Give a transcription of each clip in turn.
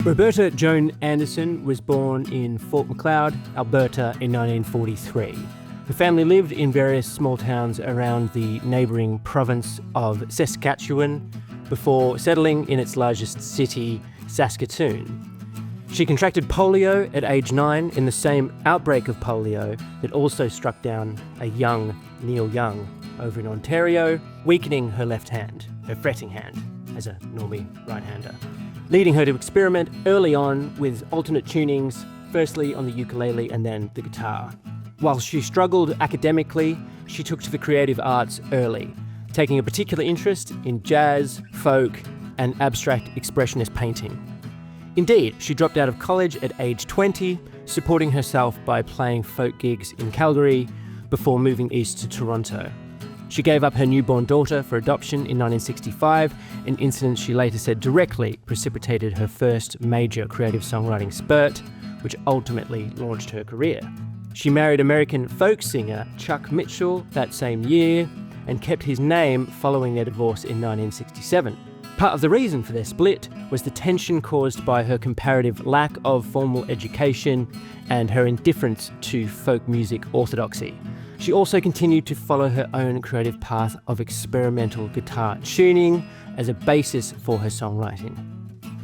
Roberta Joan Mitchell was born in Fort Macleod, Alberta in 1943. Her family lived in various small towns around the neighbouring province of Saskatoon before settling in its largest city, Saskatoon. She contracted polio at age 9 in the same outbreak of polio that also struck down a young Neil Young over in Ontario, weakening her left hand, her fretting hand, as a normie right-hander, leading her to experiment early on with alternate tunings, firstly on the ukulele and then the guitar. While she struggled academically, she took to the creative arts early, taking a particular interest in jazz, folk, and abstract expressionist painting. Indeed, she dropped out of college at age 20, supporting herself by playing folk gigs in Calgary before moving east to Toronto. She gave up her newborn daughter for adoption in 1965, an incident she later said directly precipitated her first major creative songwriting spurt, which ultimately launched her career. She married American folk singer Chuck Mitchell that same year and kept his name following their divorce in 1967. Part of the reason for their split was the tension caused by her comparative lack of formal education and her indifference to folk music orthodoxy. She also continued to follow her own creative path of experimental guitar tuning as a basis for her songwriting.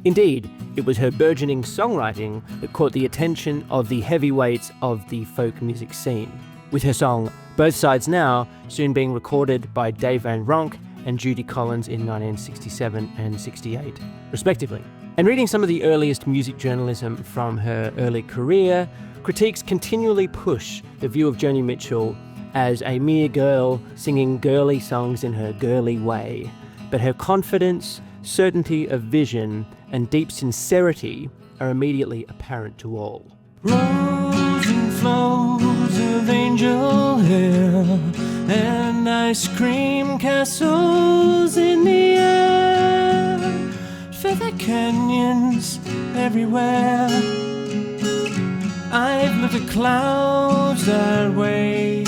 Indeed, it was her burgeoning songwriting that caught the attention of the heavyweights of the folk music scene, with her song Both Sides Now soon being recorded by Dave Van Ronk and Judy Collins in 1967 and 68, respectively. And reading some of the earliest music journalism from her early career, critiques continually push the view of Joni Mitchell as a mere girl singing girly songs in her girly way. But her confidence, certainty of vision, and deep sincerity are immediately apparent to all. Rows and flows of angel hair and ice cream castles in the air, feather canyons everywhere. I've looked at clouds that way.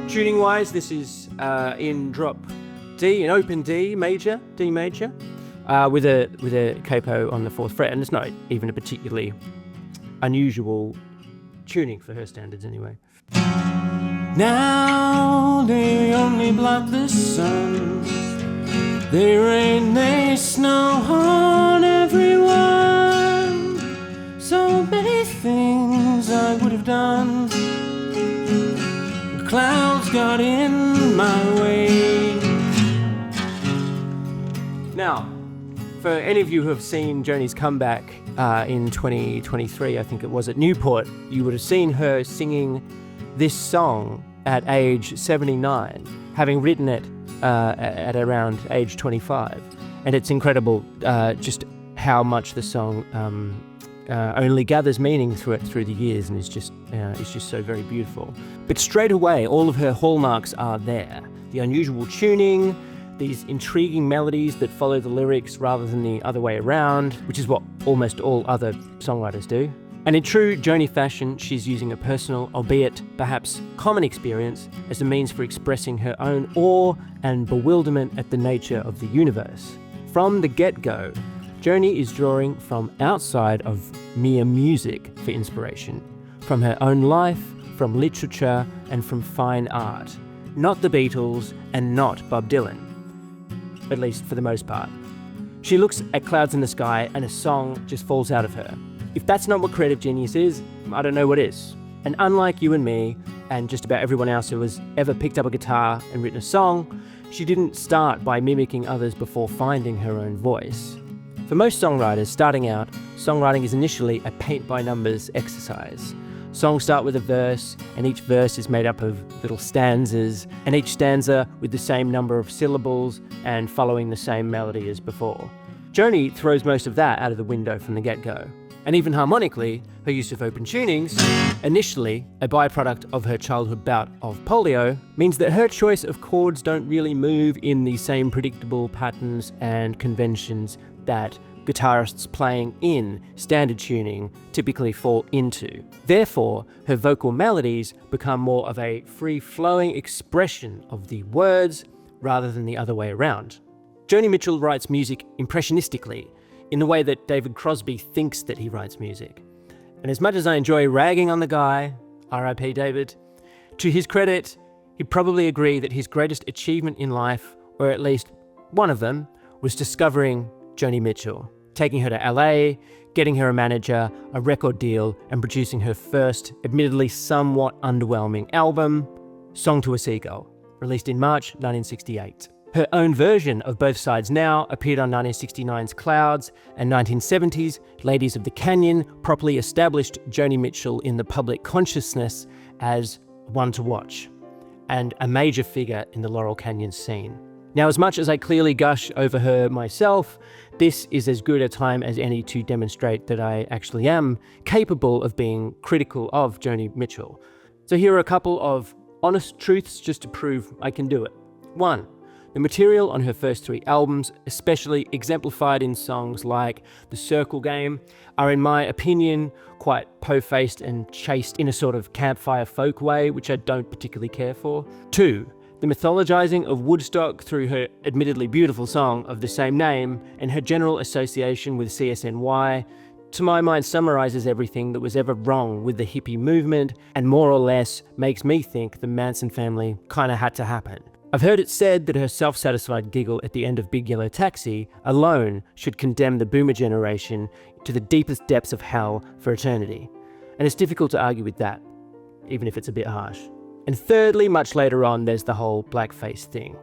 Tuning-wise, this is in drop D, in open D major, with a capo on the 4th fret, and it's not even a particularly unusual tuning for her standards anyway. Now they only block the sun, they rain, they snow on everyone. So many things I would have done, the clouds got in my way. Now, for any of you who have seen Joni's comeback in 2023, I think it was at Newport, you would have seen her singing this song at age 79, having written it at around age 25. And it's incredible just how much the song only gathers meaning through the years, and it's just so very beautiful. But straight away, all of her hallmarks are there. The unusual tuning, these intriguing melodies that follow the lyrics rather than the other way around, which is what almost all other songwriters do. And in true Joni fashion, she's using a personal, albeit perhaps common experience as a means for expressing her own awe and bewilderment at the nature of the universe. From the get-go, Joni is drawing from outside of mere music for inspiration, from her own life, from literature, and from fine art. Not the Beatles and not Bob Dylan, at least for the most part. She looks at clouds in the sky and a song just falls out of her. If that's not what creative genius is, I don't know what is. And unlike you and me, and just about everyone else who has ever picked up a guitar and written a song, she didn't start by mimicking others before finding her own voice. For most songwriters starting out, songwriting is initially a paint-by-numbers exercise. Songs start with a verse, and each verse is made up of little stanzas, and each stanza with the same number of syllables and following the same melody as before. Joni throws most of that out of the window from the get-go. And even harmonically, her use of open tunings, initially a byproduct of her childhood bout of polio, means that her choice of chords don't really move in the same predictable patterns and conventions that guitarists playing in standard tuning typically fall into. Therefore, her vocal melodies become more of a free-flowing expression of the words rather than the other way around. Joni Mitchell writes music impressionistically, in the way that David Crosby thinks that he writes music. And as much as I enjoy ragging on the guy, R.I.P. David, to his credit, he'd probably agree that his greatest achievement in life, or at least one of them, was discovering Joni Mitchell, taking her to LA, getting her a manager, a record deal, and producing her first, admittedly somewhat underwhelming album, Song to a Seagull, released in March 1968. Her own version of Both Sides Now appeared on 1969's Clouds, and 1970's Ladies of the Canyon properly established Joni Mitchell in the public consciousness as one to watch, and a major figure in the Laurel Canyon scene. Now, as much as I clearly gush over her myself, this is as good a time as any to demonstrate that I actually am capable of being critical of Joni Mitchell. So here are a couple of honest truths just to prove I can do it. 1. The material on her first 3 albums, especially exemplified in songs like The Circle Game, are in my opinion quite po-faced and chased in a sort of campfire folk way, which I don't particularly care for. 2. The mythologizing of Woodstock through her admittedly beautiful song of the same name and her general association with CSNY, to my mind, summarizes everything that was ever wrong with the hippie movement and more or less makes me think the Manson family kinda had to happen. I've heard it said that her self-satisfied giggle at the end of Big Yellow Taxi alone should condemn the boomer generation to the deepest depths of hell for eternity. And it's difficult to argue with that, even if it's a bit harsh. And thirdly, much later on, there's the whole blackface thing.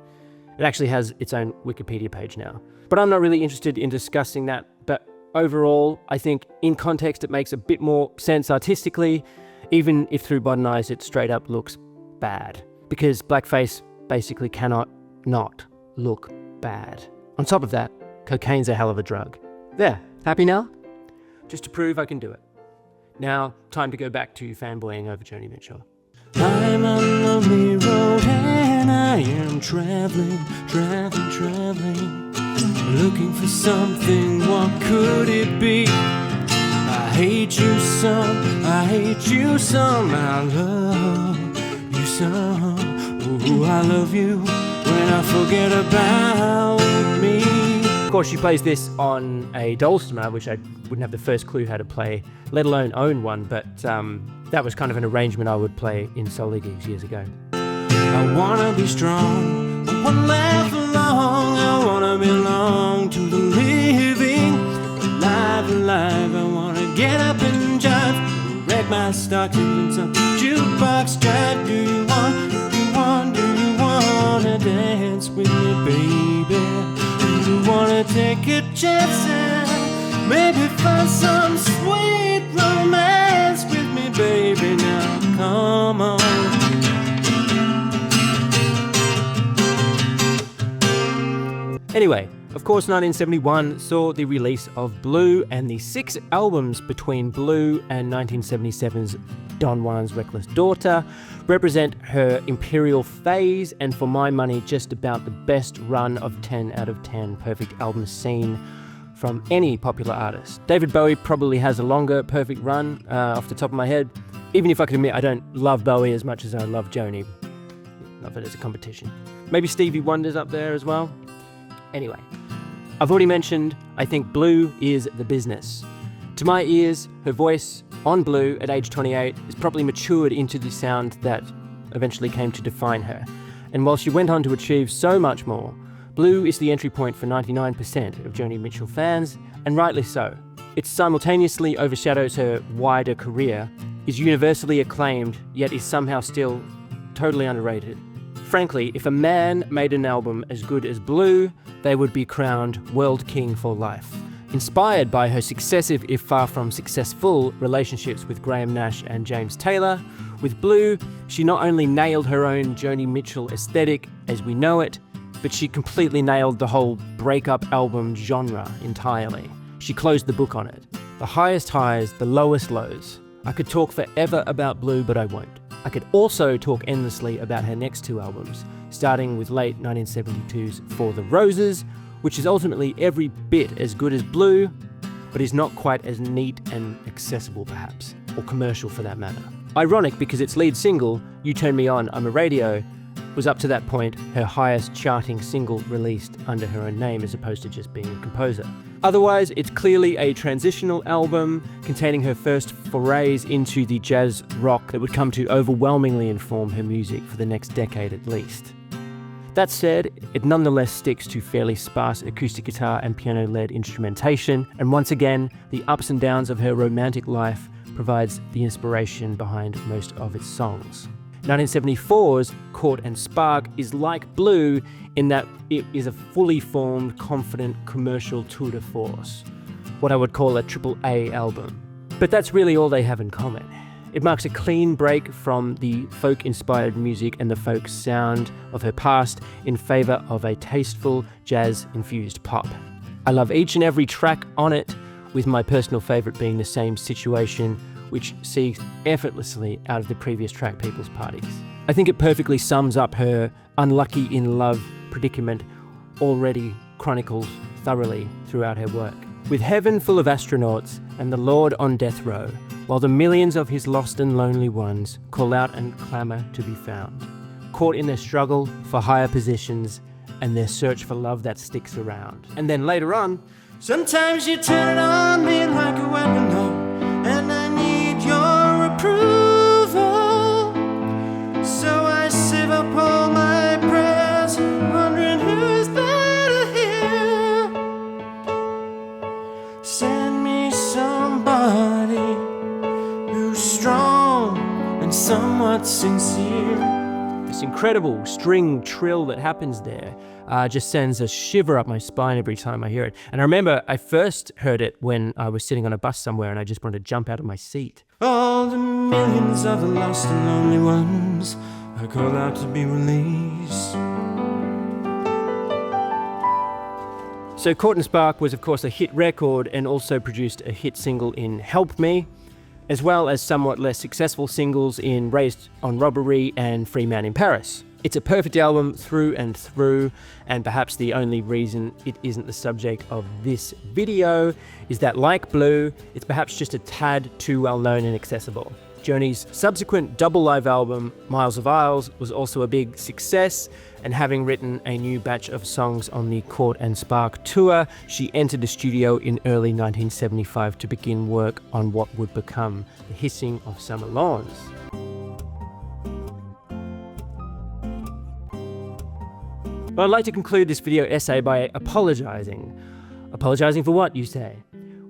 It actually has its own Wikipedia page now. But I'm not really interested in discussing that. But overall, I think in context it makes a bit more sense artistically, even if through modern eyes it straight up looks bad. Because blackface basically cannot not look bad. On top of that, cocaine's a hell of a drug. There, happy now? Just to prove I can do it. Now, time to go back to fanboying over Joni Mitchell. I'm on a lonely road and I am traveling, looking for something, what could it be? I hate you some, I love you some. Ooh, I love you when I forget about me. Of course, she plays this on a dulcimer, which I wouldn't have the first clue how to play, let alone own one, but that was kind of an arrangement I would play in solo gigs years ago. I wanna be strong, I wanna laugh along, I wanna belong to the living, alive, I wanna get up and jive, wreck my stockings on jukebox drive. Do you wanna dance with me, baby? Do you wanna take a chance and maybe find some sweet romance with me, baby? Now come on. Anyway, of course 1971 saw the release of Blue, and the 6 albums between Blue and 1977's Don Juan's Reckless Daughter represent her imperial phase, and for my money just about the best run of 10 out of 10 perfect albums seen from any popular artist. David Bowie probably has a longer perfect run off the top of my head, even if I can admit I don't love Bowie as much as I love Joni. Not that it's a competition. Maybe Stevie Wonder's up there as well. Anyway, I've already mentioned I think Blue is the business. To my ears, her voice on Blue at age 28 is probably matured into the sound that eventually came to define her. And while she went on to achieve so much more, Blue is the entry point for 99% of Joni Mitchell fans, and rightly so. It simultaneously overshadows her wider career, is universally acclaimed, yet is somehow still totally underrated. Frankly, if a man made an album as good as Blue, they would be crowned world king for life. Inspired by her successive, if far from successful, relationships with Graham Nash and James Taylor, with Blue, she not only nailed her own Joni Mitchell aesthetic as we know it, but she completely nailed the whole breakup album genre entirely. She closed the book on it. The highest highs, the lowest lows. I could talk forever about Blue, but I won't. I could also talk endlessly about her next 2 albums, starting with late 1972's For the Roses, which is ultimately every bit as good as Blue, but is not quite as neat and accessible perhaps, or commercial for that matter. Ironic because its lead single, You Turn Me On, I'm a Radio, was up to that point her highest charting single released under her own name as opposed to just being a composer. Otherwise, it's clearly a transitional album containing her first forays into the jazz rock that would come to overwhelmingly inform her music for the next decade at least. That said, it nonetheless sticks to fairly sparse acoustic guitar and piano-led instrumentation, and once again, the ups and downs of her romantic life provides the inspiration behind most of its songs. 1974's Court and Spark is like Blue in that it is a fully formed, confident commercial tour de force, what I would call a AAA album. But that's really all they have in common. It marks a clean break from the folk-inspired music and the folk sound of her past in favour of a tasteful, jazz-infused pop. I love each and every track on it, with my personal favourite being The Same Situation, which segues effortlessly out of the previous track People's Parties. I think it perfectly sums up her unlucky in love predicament already chronicled thoroughly throughout her work. With heaven full of astronauts and the Lord on death row, while the millions of his lost and lonely ones call out and clamour to be found, caught in their struggle for higher positions and their search for love that sticks around. And then later on, sometimes you turn it on me like a weapon, and I need your approval. So I save up all my prayers, wondering who's better here. Send me somebody who's strong and somewhat sincere. this incredible string trill that happens there just sends a shiver up my spine every time I hear it. And I remember I first heard it when I was sitting on a bus somewhere and I just wanted to jump out of my seat. All the millions of the lost and lonely ones, I call out to be released. So Court and Spark was of course a hit record and also produced a hit single in Help Me, as well as somewhat less successful singles in Raised on Robbery and Free Man in Paris. It's a perfect album through and through, and perhaps the only reason it isn't the subject of this video is that, like Blue, it's perhaps just a tad too well known and accessible. Joni's subsequent double live album, Miles of Isles, was also a big success, and having written a new batch of songs on the Court and Spark tour, she entered the studio in early 1975 to begin work on what would become The Hissing of Summer Lawns. But I'd like to conclude this video essay by apologising. Apologising for what, you say?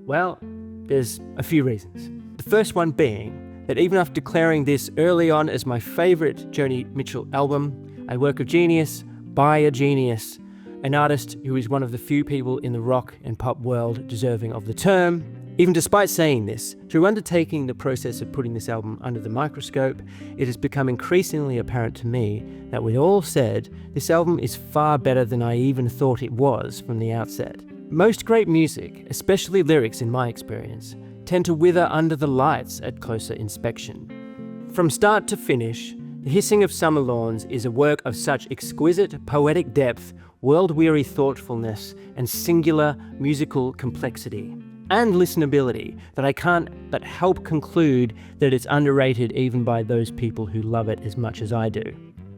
Well, there's a few reasons. The first one being that even after declaring this early on as my favourite Joni Mitchell album, a work of genius by a genius, an artist who is one of the few people in the rock and pop world deserving of the term, even despite saying this, through undertaking the process of putting this album under the microscope, it has become increasingly apparent to me that with all said, this album is far better than I even thought it was from the outset. Most great music, especially lyrics in my experience, tend to wither under the lights at closer inspection. From start to finish, The Hissing of Summer Lawns is a work of such exquisite poetic depth, world-weary thoughtfulness, and singular musical complexity and listenability that I can't but help conclude that it's underrated even by those people who love it as much as I do.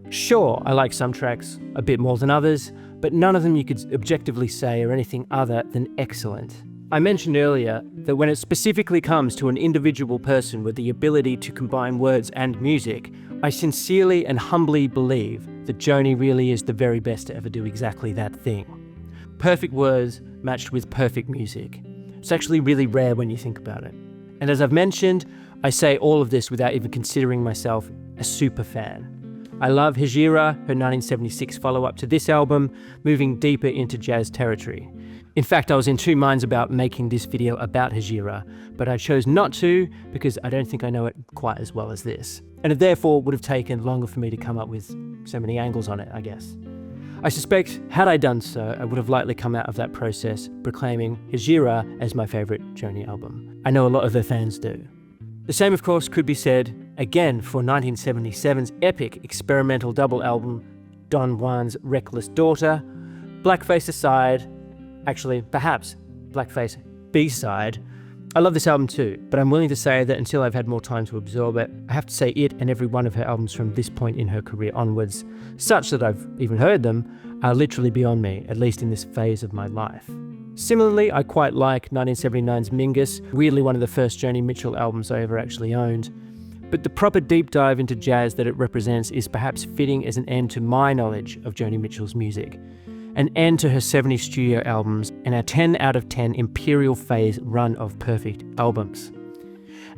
Sure, I like some tracks a bit more than others, but none of them you could objectively say are anything other than excellent. I mentioned earlier that when it specifically comes to an individual person with the ability to combine words and music, I sincerely and humbly believe that Joni really is the very best to ever do exactly that thing. Perfect words matched with perfect music. It's actually really rare when you think about it. And as I've mentioned, I say all of this without even considering myself a super fan. I love Hejira, her 1976 follow-up to this album, moving deeper into jazz territory. In fact, I was in two minds about making this video about Hejira, but I chose not to because I don't think I know it quite as well as this. And it therefore would have taken longer for me to come up with so many angles on it, I guess. I suspect, had I done so, I would have likely come out of that process proclaiming Hejira as my favourite Joni album. I know a lot of her fans do. The same, of course, could be said again for 1977's epic experimental double album, Don Juan's Reckless Daughter. Blackface aside, actually, perhaps Blackface B-side, I love this album too, but I'm willing to say that until I've had more time to absorb it, I have to say it and every one of her albums from this point in her career onwards, such that I've even heard them, are literally beyond me, at least in this phase of my life. Similarly, I quite like 1979's Mingus, weirdly one of the first Joni Mitchell albums I ever actually owned. But the proper deep dive into jazz that it represents is perhaps fitting as an end to my knowledge of Joni Mitchell's music, an end to her 70 studio albums and our 10 out of 10 Imperial Phase run of perfect albums.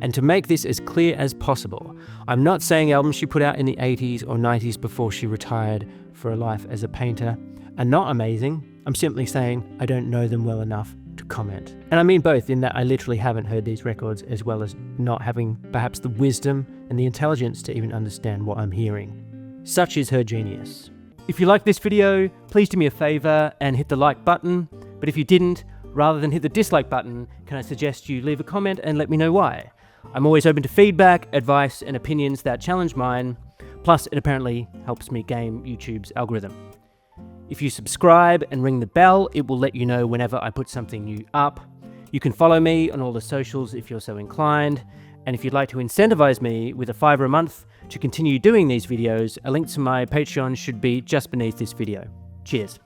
And to make this as clear as possible, I'm not saying albums she put out in the 80s or 90s before she retired for a life as a painter are not amazing. I'm simply saying I don't know them well enough to comment. And I mean both, in that I literally haven't heard these records, as well as not having perhaps the wisdom and the intelligence to even understand what I'm hearing. Such is her genius. If you liked this video, please do me a favor and hit the like button. But if you didn't, rather than hit the dislike button, can I suggest you leave a comment and let me know why? I'm always open to feedback, advice, and opinions that challenge mine. Plus, it apparently helps me game YouTube's algorithm. If you subscribe and ring the bell, it will let you know whenever I put something new up. You can follow me on all the socials if you're so inclined. And if you'd like to incentivize me with a $5 a month to continue doing these videos, a link to my Patreon should be just beneath this video. Cheers.